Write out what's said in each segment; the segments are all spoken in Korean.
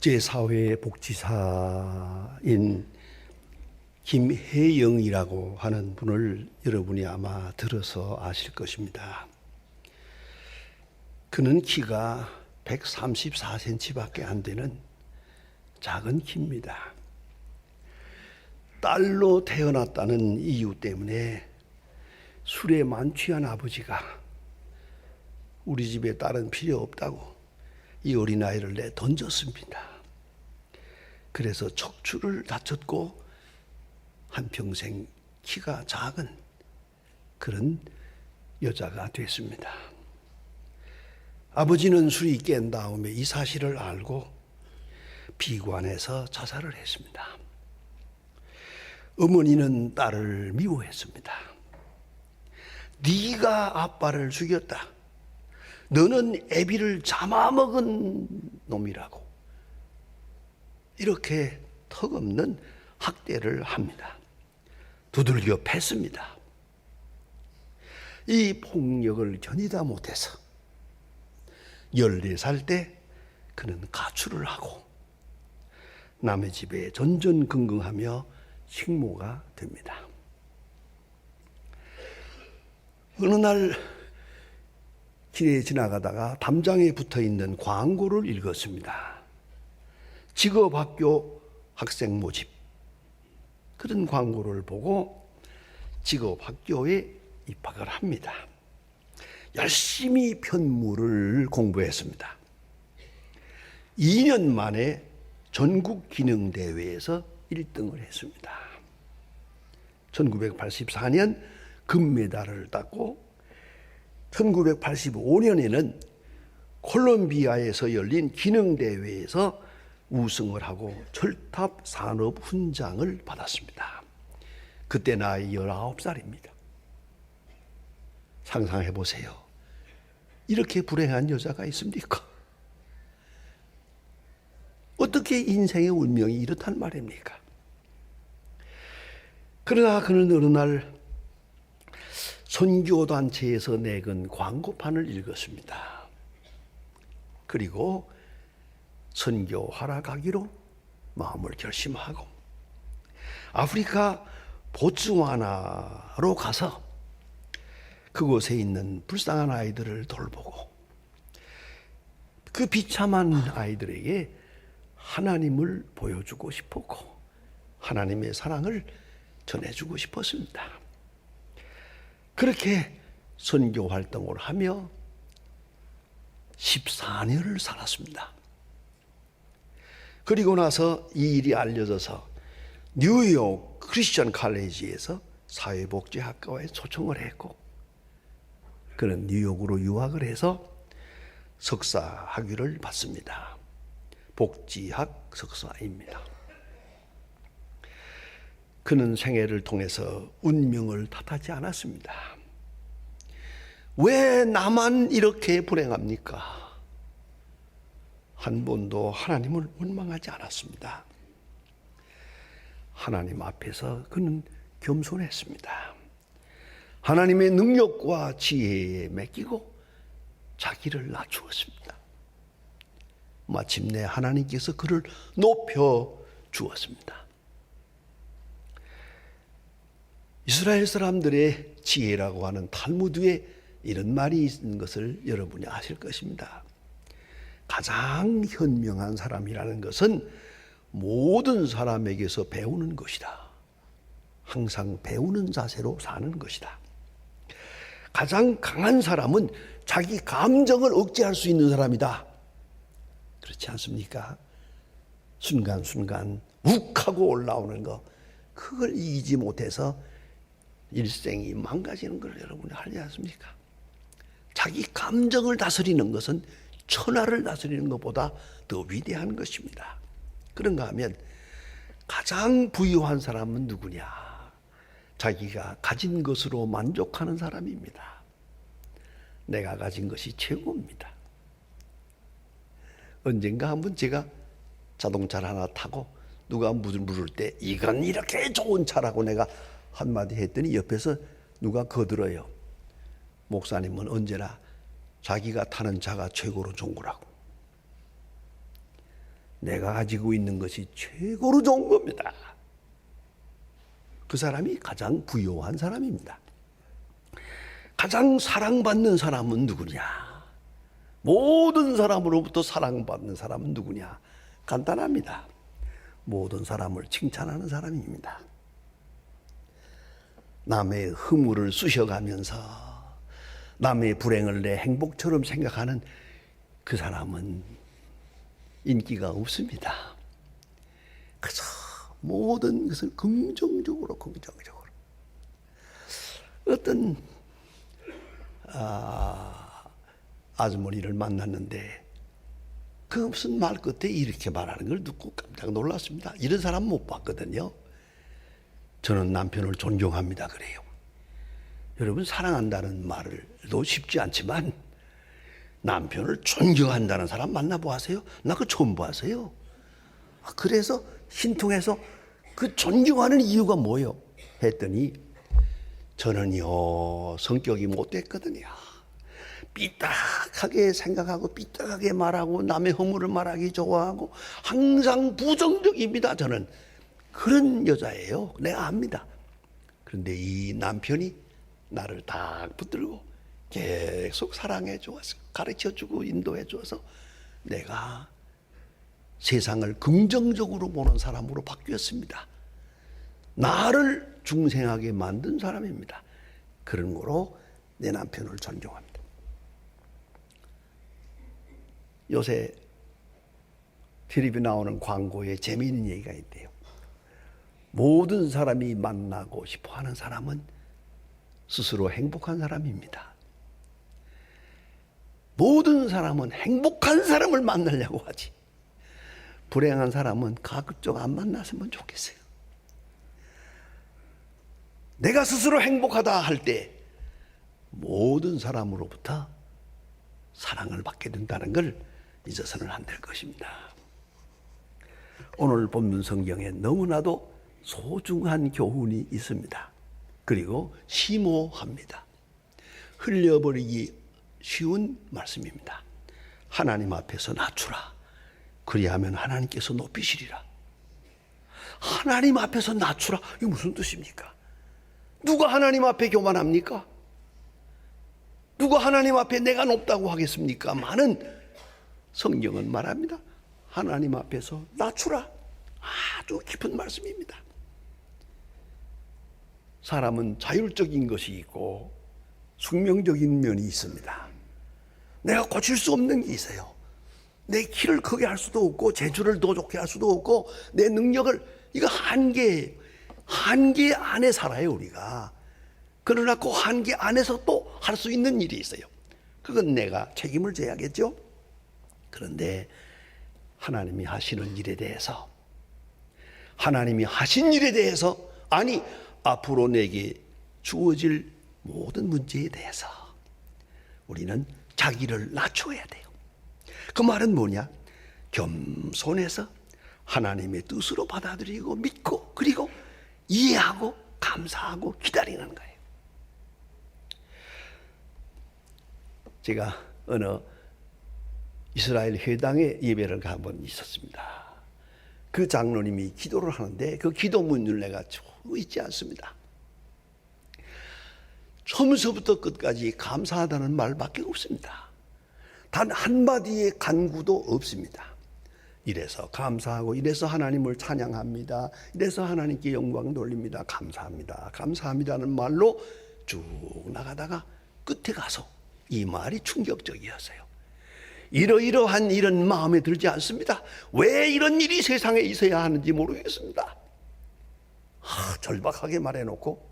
국제사회복지사인 김혜영이라고 하는 분을 여러분이 아마 들어서 아실 것입니다. 그는 키가 134cm밖에 안 되는 작은 키입니다. 딸로 태어났다는 이유 때문에 술에 만취한 아버지가 우리 집에 딸은 필요 없다고 이 어린아이를 내던졌습니다. 그래서 척추를 다쳤고 한평생 키가 작은 그런 여자가 됐습니다. 아버지는 술이 깬 다음에 이 사실을 알고 비관해서 자살을 했습니다. 어머니는 딸을 미워했습니다. 네가 아빠를 죽였다. 너는 애비를 잡아먹은 놈이라고 이렇게 턱없는 학대를 합니다. 두들겨 팼습니다. 이 폭력을 견디다 못해서 14살 때 그는 가출을 하고 남의 집에 전전긍긍하며 식모가 됩니다. 어느 날 길에 지나가다가 담장에 붙어있는 광고를 읽었습니다. 직업학교 학생 모집. 그런 광고를 보고 직업학교에 입학을 합니다. 열심히 편물을 공부했습니다. 2년 만에 전국기능대회에서 1등을 했습니다. 1984년 금메달을 땄고 1985년에는 콜롬비아에서 열린 기능대회에서 우승을 하고 철탑 산업 훈장을 받았습니다. 그때 나이 19살입니다. 상상해 보세요. 이렇게 불행한 여자가 있습니까? 어떻게 인생의 운명이 이렇단 말입니까? 그러나 그는 어느 날 선교단체에서 내건 광고판을 읽었습니다. 그리고 선교하러 가기로 마음을 결심하고 아프리카 보츠와나로 가서 그곳에 있는 불쌍한 아이들을 돌보고 그 비참한 아이들에게 하나님을 보여주고 싶었고 하나님의 사랑을 전해주고 싶었습니다. 그렇게 선교 활동을 하며 14년을 살았습니다. 그리고 나서 이 일이 알려져서 뉴욕 크리스천 칼리지에서 사회복지학과에 초청을 했고 그는 뉴욕으로 유학을 해서 석사 학위를 받습니다. 복지학 석사입니다. 그는 생애를 통해서 운명을 탓하지 않았습니다. 왜 나만 이렇게 불행합니까? 한 번도 하나님을 원망하지 않았습니다. 하나님 앞에서 그는 겸손했습니다. 하나님의 능력과 지혜에 맡기고 자기를 낮추었습니다. 마침내 하나님께서 그를 높여 주었습니다. 이스라엘 사람들의 지혜라고 하는 탈무드에 이런 말이 있는 것을 여러분이 아실 것입니다. 가장 현명한 사람이라는 것은 모든 사람에게서 배우는 것이다. 항상 배우는 자세로 사는 것이다. 가장 강한 사람은 자기 감정을 억제할 수 있는 사람이다. 그렇지 않습니까? 순간순간 욱하고 올라오는 거 그걸 이기지 못해서 일생이 망가지는 걸 여러분이 알지 않습니까? 자기 감정을 다스리는 것은 천하를 다스리는 것보다 더 위대한 것입니다. 그런가 하면 가장 부유한 사람은 누구냐? 자기가 가진 것으로 만족하는 사람입니다. 내가 가진 것이 최고입니다. 언젠가 한번 제가 자동차를 하나 타고 누가 물을 때 이건 이렇게 좋은 차라고 내가 한마디 했더니 옆에서 누가 거들어요. 목사님은 언제나 자기가 타는 차가 최고로 좋은 거라고. 내가 가지고 있는 것이 최고로 좋은 겁니다. 그 사람이 가장 부유한 사람입니다. 가장 사랑받는 사람은 누구냐? 모든 사람으로부터 사랑받는 사람은 누구냐? 간단합니다. 모든 사람을 칭찬하는 사람입니다. 남의 허물을 쑤셔가면서 남의 불행을 내 행복처럼 생각하는 그 사람은 인기가 없습니다. 그저 모든 것을 긍정적으로 어떤 아주머니를 만났는데 그 무슨 말 끝에 이렇게 말하는 걸 듣고 깜짝 놀랐습니다. 이런 사람 못 봤거든요. 저는 남편을 존경합니다 그래요. 여러분, 사랑한다는 말도 쉽지 않지만 남편을 존경한다는 사람 만나보았어요? 나 그거 처음 봤어요. 그래서 신통해서 그 존경하는 이유가 뭐예요? 했더니 저는요 성격이 못됐거든요. 삐딱하게 생각하고 삐딱하게 말하고 남의 허물을 말하기 좋아하고 항상 부정적입니다. 저는 그런 여자예요. 내가 압니다. 그런데 이 남편이 나를 딱 붙들고 계속 사랑해 주어서 가르쳐 주고 인도해 주어서 내가 세상을 긍정적으로 보는 사람으로 바뀌었습니다. 나를 중생하게 만든 사람입니다. 그런 거로 내 남편을 존경합니다. 요새 텔레비에 나오는 광고에 재미있는 얘기가 있대요. 모든 사람이 만나고 싶어 하는 사람은 스스로 행복한 사람입니다. 모든 사람은 행복한 사람을 만나려고 하지. 불행한 사람은 가급적 안 만났으면 좋겠어요. 내가 스스로 행복하다 할 때 모든 사람으로부터 사랑을 받게 된다는 걸 잊어서는 안 될 것입니다. 오늘 본문 성경에 너무나도 소중한 교훈이 있습니다. 그리고 심오합니다. 흘려버리기 쉬운 말씀입니다. 하나님 앞에서 낮추라. 그리하면 하나님께서 높이시리라. 하나님 앞에서 낮추라. 이게 무슨 뜻입니까? 누가 하나님 앞에 교만합니까? 누가 하나님 앞에 내가 높다고 하겠습니까? 많은 성경은 말합니다. 하나님 앞에서 낮추라. 아주 깊은 말씀입니다. 사람은 자율적인 것이 있고 숙명적인 면이 있습니다. 내가 고칠 수 없는 게 있어요. 내 키를 크게 할 수도 없고 재주를 더 좋게 할 수도 없고 내 능력을, 이거 한계 안에 살아요 우리가. 그러나 그 한계 안에서 또 할 수 있는 일이 있어요. 그건 내가 책임을 져야겠죠. 그런데 하나님이 하시는 일에 대해서, 하나님이 하신 일에 대해서, 아니 앞으로 내게 주어질 모든 문제에 대해서 우리는 자기를 낮춰야 돼요. 그 말은 뭐냐? 겸손해서 하나님의 뜻으로 받아들이고 믿고 그리고 이해하고 감사하고 기다리는 거예요. 제가 어느 이스라엘 회당에 예배를 간 번 있었습니다. 그 장로님이 기도를 하는데 그 기도문을 내가 잊지 않습니다. 처음서부터 끝까지 감사하다는 말밖에 없습니다. 단 한마디의 간구도 없습니다. 이래서 감사하고, 이래서 하나님을 찬양합니다, 이래서 하나님께 영광 돌립니다, 감사합니다, 감사합니다는 말로 쭉 나가다가 끝에 가서 이 말이 충격적이었어요. 이러이러한 일은 마음에 들지 않습니다. 왜 이런 일이 세상에 있어야 하는지 모르겠습니다. 절박하게 말해놓고,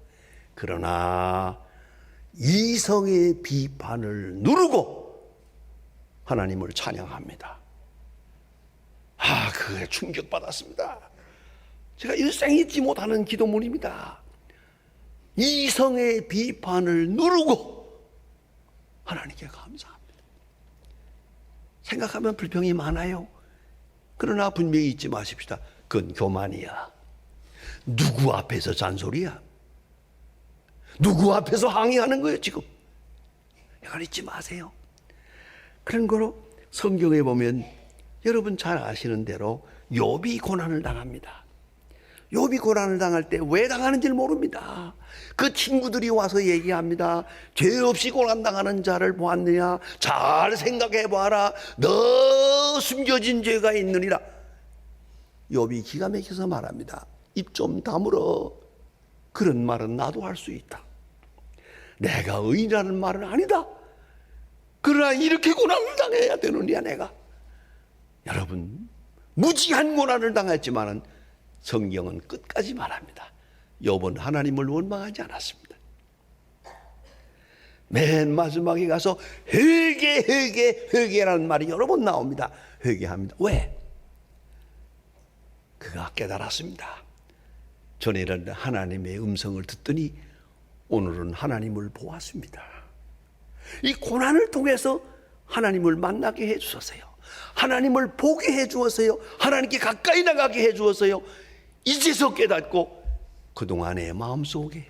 그러나 이성의 비판을 누르고 하나님을 찬양합니다. 그게 충격받았습니다. 제가 일생 잊지 못하는 기도문입니다. 이성의 비판을 누르고 하나님께 감사합니다. 생각하면 불평이 많아요. 그러나 분명히 잊지 마십시다. 그건 교만이야. 누구 앞에서 잔소리야? 누구 앞에서 항의하는 거예요 지금? 이걸 잊지 마세요. 그런 거로 성경에 보면 여러분 잘 아시는 대로 욥이 고난을 당합니다. 욥이 고난을 당할 때 왜 당하는지를 모릅니다. 그 친구들이 와서 얘기합니다. 죄 없이 고난당하는 자를 보았느냐? 잘 생각해 봐라. 너 숨겨진 죄가 있느니라. 욥이 기가 막혀서 말합니다. 입 좀 다물어. 그런 말은 나도 할 수 있다. 내가 의인이라는 말은 아니다. 그러나 이렇게 고난을 당해야 되느냐 내가. 여러분, 무지한 고난을 당했지만은 성경은 끝까지 말합니다. 욥은 하나님을 원망하지 않았습니다. 맨 마지막에 가서 회개라는 말이 여러 번 나옵니다. 회개합니다. 왜? 그가 깨달았습니다. 전에는 하나님의 음성을 듣더니 오늘은 하나님을 보았습니다. 이 고난을 통해서 하나님을 만나게 해 주었어요. 하나님을 보게 해 주었어요. 하나님께 가까이 나가게 해 주었어요. 이제서 깨닫고 그동안의 마음속에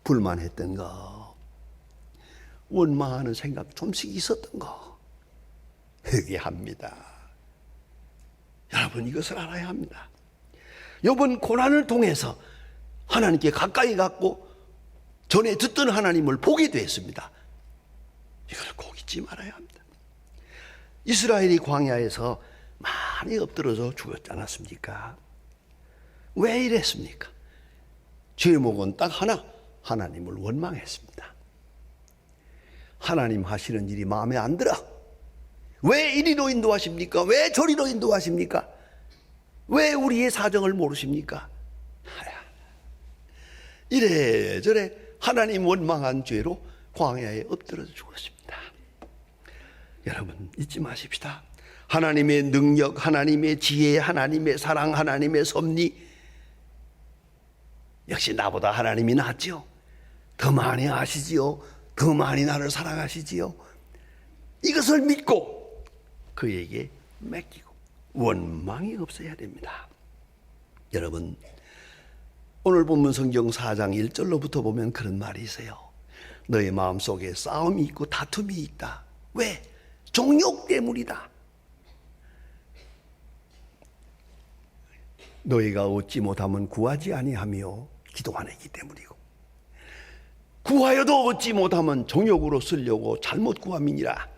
불만했던 거, 원망하는 생각 좀씩 있었던 거 회개합니다. 여러분, 이것을 알아야 합니다. 욥은 고난을 통해서 하나님께 가까이 갔고 전에 듣던 하나님을 보게 되었습니다. 이걸 꼭 잊지 말아야 합니다. 이스라엘이 광야에서 많이 엎드려서 죽었지 않았습니까? 왜 이랬습니까? 제목은 딱 하나, 하나님을 원망했습니다. 하나님 하시는 일이 마음에 안 들어. 왜 이리로 인도하십니까? 왜 저리로 인도하십니까? 왜 우리의 사정을 모르십니까? 이래저래 하나님 원망한 죄로 광야에 엎드려서 죽었습니다. 여러분, 잊지 마십시다. 하나님의 능력, 하나님의 지혜, 하나님의 사랑, 하나님의 섭리, 역시 나보다 하나님이 낫지요. 더 많이 아시지요. 더 많이 나를 사랑하시지요. 이것을 믿고 그에게 맡기고 원망이 없어야 됩니다. 여러분, 오늘 본문 성경 4장 1절로부터 보면 그런 말이 있어요. 너의 마음속에 싸움이 있고 다툼이 있다. 왜? 정욕 때문이다. 너희가 얻지 못하면 구하지 아니하며 기도 안 하기 때문이고, 구하여도 얻지 못하면 정욕으로 쓰려고 잘못 구함이니라.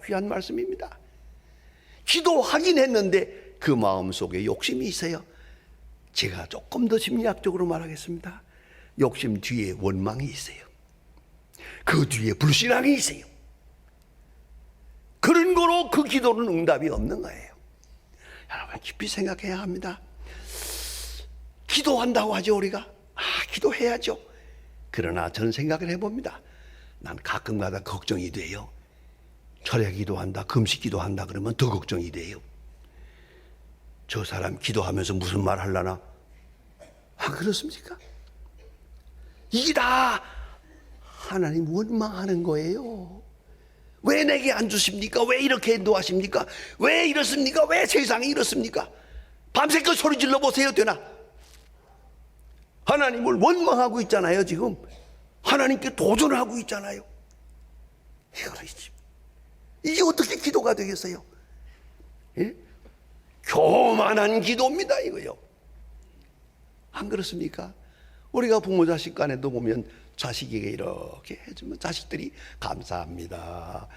귀한 말씀입니다. 기도하긴 했는데 그 마음속에 욕심이 있어요. 제가 조금 더 심리학적으로 말하겠습니다. 욕심 뒤에 원망이 있어요. 그 뒤에 불신앙이 있어요. 그런 거로 그 기도는 응답이 없는 거예요. 여러분, 깊이 생각해야 합니다. 기도한다고 하죠, 우리가. 기도해야죠. 그러나 저는 생각을 해봅니다. 난 가끔가다 걱정이 돼요. 철야 기도한다, 금식 기도한다 그러면 더 걱정이 돼요. 저 사람 기도하면서 무슨 말 하려나? 그렇습니까? 이게 다 하나님 원망하는 거예요. 왜 내게 안 주십니까? 왜 이렇게 인도하십니까? 왜 이렇습니까? 왜 세상이 이렇습니까? 밤새껏 소리 질러 보세요, 되나? 하나님을 원망하고 있잖아요, 지금. 하나님께 도전하고 있잖아요. 이게 어떻게 기도가 되겠어요? 예? 교만한 기도입니다, 이거요. 안 그렇습니까? 우리가 부모 자식 간에도 보면 자식에게 이렇게 해주면 자식들이 감사합니다.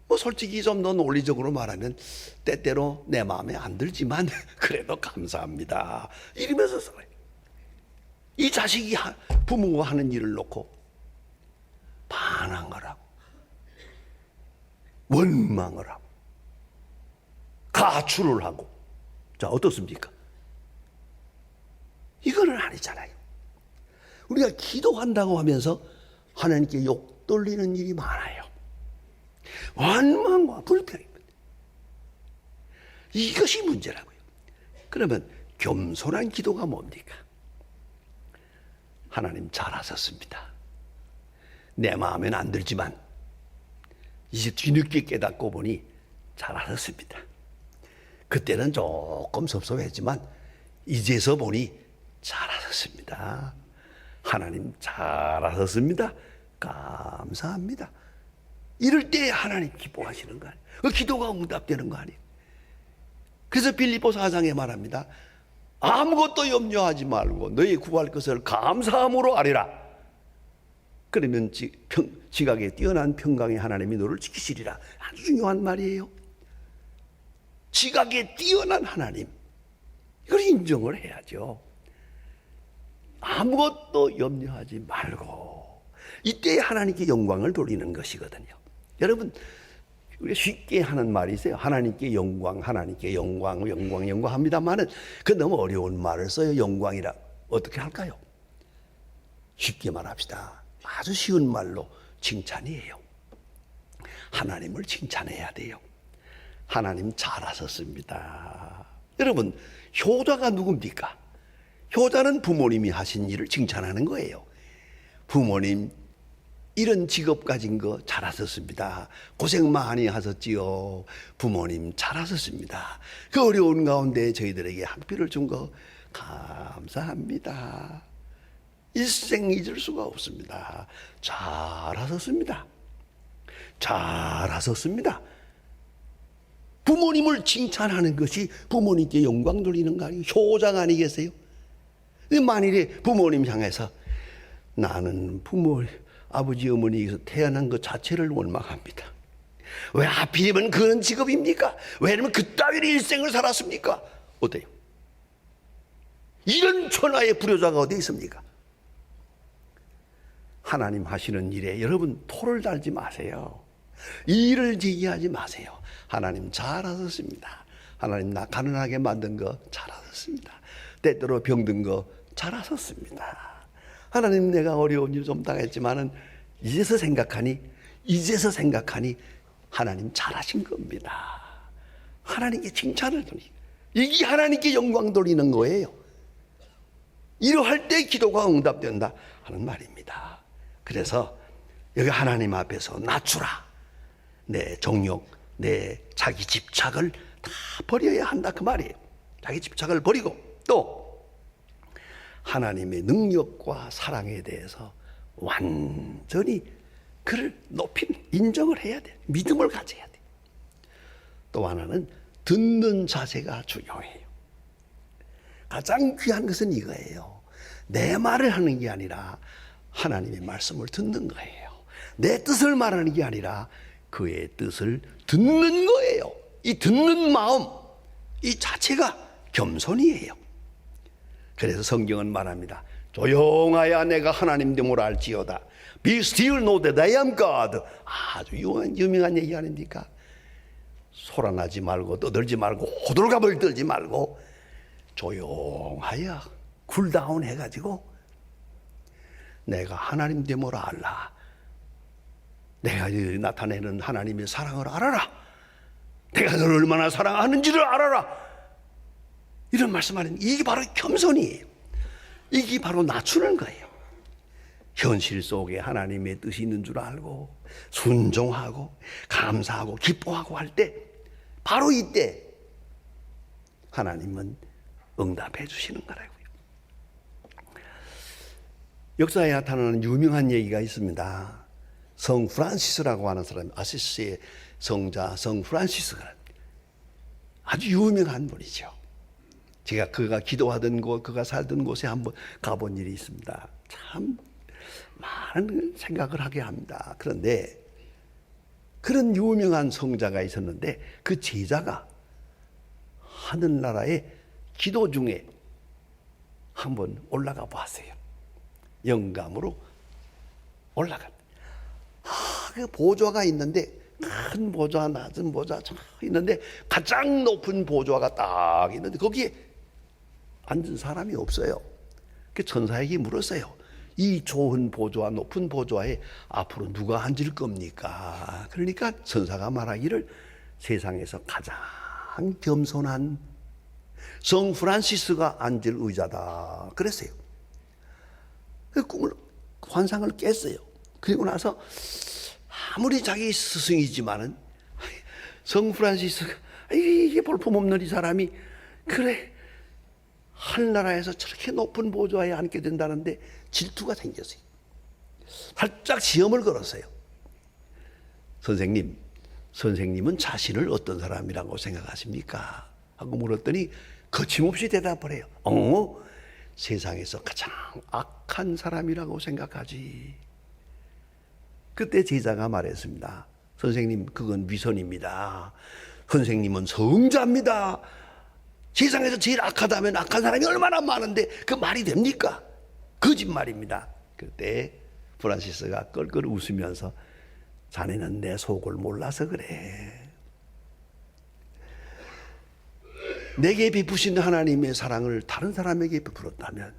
뭐 솔직히 좀 더 논리적으로 말하면 때때로 내 마음에 안 들지만 그래도 감사합니다. 이러면서 살아요. 이 자식이 부모가 하는 일을 놓고 반항을 하고 원망을 하고 가출을 하고, 자, 어떻습니까? 이거는 아니잖아요. 우리가 기도한다고 하면서 하나님께 욕 돌리는 일이 많아요. 원망과 불평입니다. 이것이 문제라고요. 그러면 겸손한 기도가 뭡니까? 하나님 잘하셨습니다. 내 마음에는 안 들지만 이제 뒤늦게 깨닫고 보니 잘하셨습니다. 그때는 조금 섭섭했지만 이제서 보니 잘하셨습니다. 하나님 잘하셨습니다. 감사합니다. 이럴 때 하나님 기뻐하시는 거 아니에요? 그 기도가 응답되는 거 아니에요? 그래서 빌립보 4장에 말합니다. 아무것도 염려하지 말고 너희 구할 것을 감사함으로 아뢰라. 그러면 지각에 뛰어난 평강의 하나님이 너를 지키시리라. 아주 중요한 말이에요. 지각에 뛰어난 하나님, 이걸 인정을 해야죠. 아무것도 염려하지 말고 이때 하나님께 영광을 돌리는 것이거든요. 여러분, 우리가 쉽게 하는 말이 있어요. 하나님께 영광, 하나님께 영광, 영광, 영광 합니다만은 그 너무 어려운 말을 써요. 영광이라. 어떻게 할까요? 쉽게 말합시다. 아주 쉬운 말로 칭찬이에요. 하나님을 칭찬해야 돼요. 하나님 잘하셨습니다. 여러분, 효자가 누굽니까? 효자는 부모님이 하신 일을 칭찬하는 거예요. 부모님, 이런 직업 가진 거 잘하셨습니다. 고생 많이 하셨지요. 부모님 잘하셨습니다. 그 어려운 가운데 저희들에게 학비를 준 거 감사합니다. 일생 잊을 수가 없습니다. 잘하셨습니다. 잘하셨습니다. 부모님을 칭찬하는 것이 부모님께 영광 돌리는 거 아니에요? 효자가 아니겠어요? 만일에 부모님 향해서 나는 아버지 어머니에서 태어난 것 자체를 원망합니다. 왜 하필이면 그런 직업입니까? 왜냐면 그따위로 일생을 살았습니까? 어때요? 이런 천하의 불효자가 어디 있습니까? 하나님 하시는 일에 여러분 토를 달지 마세요. 일을 제기하지 마세요. 하나님 잘하셨습니다. 하나님 나 가난하게 만든 거 잘하셨습니다. 때때로 병든 거 잘하셨습니다. 하나님 내가 어려운 일 좀 당했지만은 이제서 생각하니 하나님 잘하신 겁니다. 하나님께 칭찬을 돌리고 이게 하나님께 영광 돌리는 거예요. 이러할 때 기도가 응답된다 하는 말입니다. 그래서 여기 하나님 앞에서 낮추라. 내 정욕, 내 자기 집착을 다 버려야 한다 그 말이에요. 자기 집착을 버리고 또 하나님의 능력과 사랑에 대해서 완전히 그를 인정을 해야 돼. 믿음을 가져야 돼. 또 하나는 듣는 자세가 중요해요. 가장 귀한 것은 이거예요. 내 말을 하는 게 아니라 하나님의 말씀을 듣는 거예요. 내 뜻을 말하는 게 아니라 그의 뜻을 듣는 거예요. 이 듣는 마음, 이 자체가 겸손이에요. 그래서 성경은 말합니다. 조용하여 내가 하나님 됨을 알지어다. Be still, know that I am God. 아주 유명한 얘기 아닙니까? 소란하지 말고 떠들지 말고 호들갑을 떨지 말고 조용하여 쿨다운 해가지고 내가 하나님 됨을 알라. 내가 나타내는 하나님의 사랑을 알아라. 내가 너를 얼마나 사랑하는지를 알아라. 이런 말씀하는 이게 바로 겸손이에요. 이게 바로 낮추는 거예요. 현실 속에 하나님의 뜻이 있는 줄 알고 순종하고 감사하고 기뻐하고 할 때 바로 이때 하나님은 응답해 주시는 거라고요. 역사에 나타나는 유명한 얘기가 있습니다. 성 프란시스라고 하는 사람, 아시시의 성자 성 프란시스가 아주 유명한 분이죠. 제가 그가 기도하던 곳, 그가 살던 곳에 한번 가본 일이 있습니다. 참 많은 생각을 하게 합니다. 그런데 그런 유명한 성자가 있었는데 그 제자가 하늘나라의 기도 중에 한번 올라가 봤어요. 영감으로 올라갔다. 그 보좌가 있는데 큰 보좌, 낮은 보좌 있는데 가장 높은 보좌가 딱 있는데 거기에 앉은 사람이 없어요. 그 천사에게 물었어요. 이 좋은 보좌, 높은 보좌에 앞으로 누가 앉을 겁니까? 그러니까 천사가 말하기를 세상에서 가장 겸손한 성 프란시스가 앉을 의자다 그랬어요. 그 꿈을, 환상을 깼어요. 그리고 나서 아무리 자기 스승이지만은 성 프란시스가 이게 볼품없는 이 사람이 그래 하늘나라에서 저렇게 높은 보좌에 앉게 된다는데 질투가 생겼어요. 살짝 시험을 걸었어요. 선생님은 자신을 어떤 사람이라고 생각하십니까? 하고 물었더니 거침없이 대답을 해요. 세상에서 가장 악한 사람이라고 생각하지. 그때 제자가 말했습니다. 선생님, 그건 위선입니다. 선생님은 성자입니다. 세상에서 제일 악하다면 악한 사람이 얼마나 많은데 그 말이 됩니까? 거짓말입니다. 그때 프란시스가 껄껄 웃으면서 자네는 내 속을 몰라서 그래. 내게 베푸신 하나님의 사랑을 다른 사람에게 베풀었다면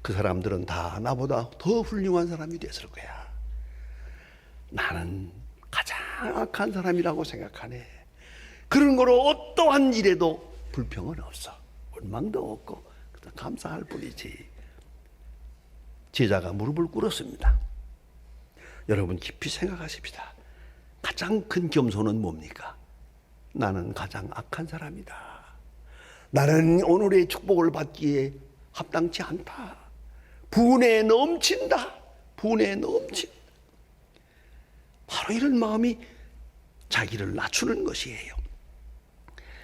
그 사람들은 다 나보다 더 훌륭한 사람이 됐을 거야. 나는 가장 악한 사람이라고 생각하네. 그런 거로 어떠한 일에도 불평은 없어. 원망도 없고 감사할 뿐이지. 제자가 무릎을 꿇었습니다. 여러분 깊이 생각하십시다. 가장 큰 겸손은 뭡니까? 나는 가장 악한 사람이다. 나는 오늘의 축복을 받기에 합당치 않다. 분에 넘친다. 분에 넘친다. 바로 이런 마음이 자기를 낮추는 것이에요.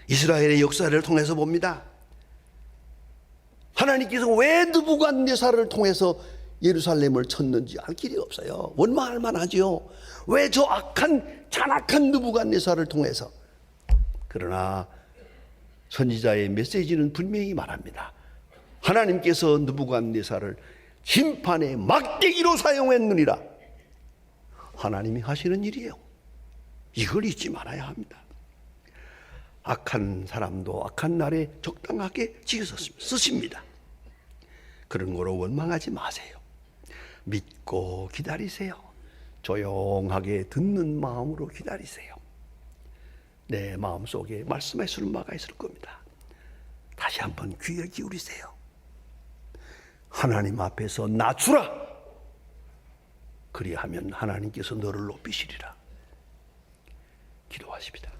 이스라엘의 역사를 통해서 봅니다. 하나님께서 왜 느부갓네살을 통해서 예루살렘을 쳤는지 알 길이 없어요. 원망할 만하지요. 왜 저 악한 잔악한 느부갓네살을 통해서. 그러나 선지자의 메시지는 분명히 말합니다. 하나님께서 느부갓네살을 심판의 막대기로 사용했느니라. 하나님이 하시는 일이에요. 이걸 잊지 말아야 합니다. 악한 사람도 악한 날에 적당하게 쓰십니다. 그런 거로 원망하지 마세요. 믿고 기다리세요. 조용하게 듣는 마음으로 기다리세요. 내 마음속에 말씀하시는 바가 있을 겁니다. 다시 한번 귀를 기울이세요. 하나님 앞에서 낮추라. 그리하면 하나님께서 너를 높이시리라. 기도하십니다.